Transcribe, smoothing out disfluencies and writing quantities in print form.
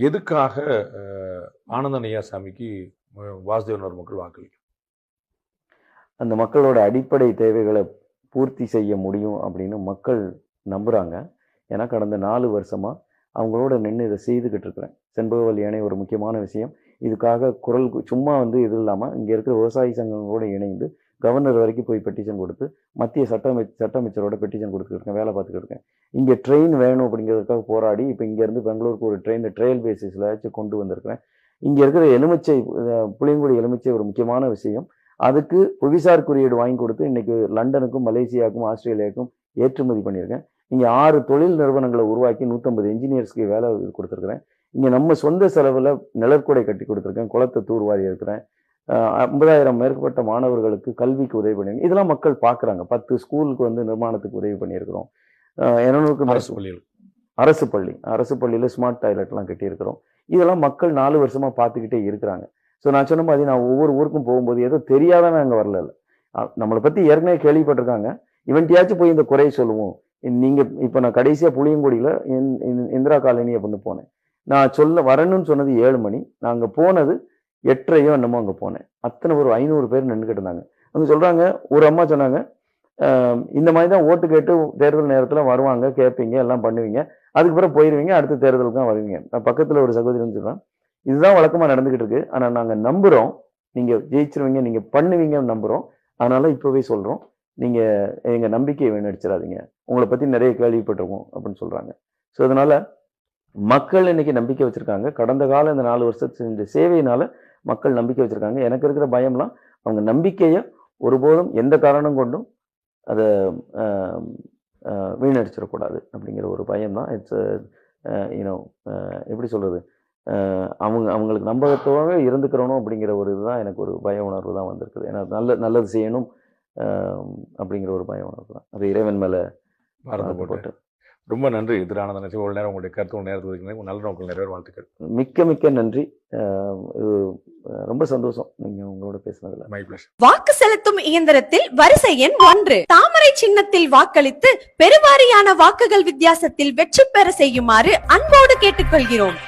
எதுக்காக ஆனந்தன் ஐயாசாமிக்கு வாசுதேவநல்லூர் மக்கள் வாக்களிக்கும்? அந்த மக்களோட அடிப்படை தேவைகளை பூர்த்தி செய்ய முடியும் அப்படின்னு மக்கள் நம்புகிறாங்க. ஏன்னா கடந்த 4 வருஷமாக அவங்களோட நின்று இதை செய்துக்கிட்டு இருக்கிறேன். செண்பகவல்லி அணை ஒரு முக்கியமான விஷயம். இதுக்காக குரல் சும்மா இது இல்லாமல் இங்கே இருக்கிற விவசாயி சங்கங்களோடு இணைந்து கவர்னர் வரைக்கும் போய் பெட்டிஷன் கொடுத்து மத்திய சட்ட அமைச்சரோட பெட்டிஷன் கொடுத்துருக்கேன், வேலை பார்த்துக்கிட்டு இருக்கேன். இங்கே ட்ரெயின் வேணும் அப்படிங்கிறதுக்காக போராடி இப்போ இங்கேருந்து பெங்களூருக்கு ஒரு ட்ரெயில் பேசிஸில் கொண்டு வந்திருக்கிறேன். இங்கே இருக்கிற எலுமிச்சை, புளியங்குடி எலுமிச்சை ஒரு முக்கியமான விஷயம். அதுக்கு புவிசார் குறியீடு வாங்கி கொடுத்து இன்னைக்கு லண்டனுக்கும் மலேசியாவுக்கும் ஆஸ்திரேலியாவுக்கும் ஏற்றுமதி பண்ணியிருக்கேன். இங்கே 6 தொழில் நிறுவனங்களை உருவாக்கி 150 இன்ஜினியர்ஸ்க்கு வேலை கொடுத்துருக்குறேன். இங்கே நம்ம சொந்த செலவில் நிழற்குடை கட்டி கொடுத்துருக்கேன், குளத்தை தூர்வாரி இருக்கிறேன். 50,000 மேற்பட்ட மாணவர்களுக்கு கல்விக்கு உதவி பண்ணியிருக்கேன். இதெல்லாம் மக்கள் பார்க்குறாங்க. 10 ஸ்கூலுக்கு நிர்மாணத்துக்கு உதவி பண்ணியிருக்கிறோம். 200 அரசு பள்ளியில் ஸ்மார்ட் டாய்லெட்லாம் கட்டியிருக்கிறோம். இதெல்லாம் மக்கள் 4 வருஷமாக பார்த்துக்கிட்டே இருக்கிறாங்க. ஸோ நான் சொன்ன மாதிரி நான் ஒவ்வொரு ஊருக்கும் போகும்போது ஏதோ தெரியாதவன் அங்கே வரல. நம்மளை பற்றி ஏற்கனவே கேள்விப்பட்டிருக்காங்க. இவன்ட்டியாச்சும் போய் இந்த குறையை சொல்லுவோம். நீங்கள் இப்போ நான் கடைசியாக புளியங்குடியில் இந்திரா காலனி அப்படின்னு போனேன். நான் வரணும்னு சொன்னது 7 மணி. நான் அங்கே போனது 8:30 என்னமோ அங்கே போனேன். அத்தனை ஒரு 500 பேர் நின்றுக்கிட்டு இருந்தாங்க. அவங்க சொல்கிறாங்க, ஒரு அம்மா சொன்னாங்க, இந்த மாதிரி தான் ஓட்டு கேட்டு தேர்தல் நேரத்தில் வருவாங்க, கேட்பீங்க, எல்லாம் பண்ணுவீங்க, அதுக்கு பிறகு போயிடுவீங்க, அடுத்த தேர்தலுக்கு தான் வருவீங்க. நான் பக்கத்தில் ஒரு சகோதரி சொல்கிறேன், இதுதான் வழக்கமாக நடந்துக்கிட்டு இருக்கு. ஆனால் நாங்கள் நம்புகிறோம் நீங்கள் ஜெயிச்சிருவீங்க, நீங்கள் பண்ணுவீங்கன்னு நம்புகிறோம். அதனால இப்போவே சொல்கிறோம், நீங்கள் எங்கள் நம்பிக்கையை வீணடிச்சிடாதீங்க, உங்களை பற்றி நிறைய கேள்விப்பட்டிருக்கோம் அப்படின்னு சொல்கிறாங்க. ஸோ அதனால் மக்கள் இன்னைக்கு நம்பிக்கை வச்சுருக்காங்க. கடந்த காலம் இந்த 4 வருஷத்து செஞ்ச சேவையினால் மக்கள் நம்பிக்கை வச்சுருக்காங்க. எனக்கு இருக்கிற பயம்லாம் அவங்க நம்பிக்கையை ஒருபோதும் எந்த காரணம் கொண்டும் அதை வீணடிச்சிடக்கூடாது அப்படிங்கிற ஒரு பயம்தான். இட்ஸ் எப்படி சொல்கிறது, அவங்களுக்கு நம்பகத்தோடு இருந்துக்கிறணும் அப்படிங்கிற ஒரு இதுதான் எனக்கு ஒரு பய உணர்வு தான் வந்திருக்குது. ஏன்னா நல்லது செய்யணும் அப்படிங்கிற ஒரு பய உணர்வு தான். அது இறைவன் மேலே மறந்து போட்டு. ரொம்ப நன்றி திரு ஆனந்தன். ஒரு நேரம் உங்களுடைய கருத்து நேரத்துக்கு நல்ல நோக்கம் நிறைவேற வாழ்த்துக்கள். மிக்க நன்றி. ரொம்ப சந்தோஷம் நீங்க உங்களோட பேசுனதுல. My pleasure. வாக்கு செலுத்தும் இயந்திரத்தில் வரிசை எண் 1 தாமரை சின்னத்தில் வாக்களித்து பெருவாரியான வாக்குகள் வித்தியாசத்தில் வெற்றி பெற செய்யுமாறு அன்போடு கேட்டுக்கொள்கிறோம்.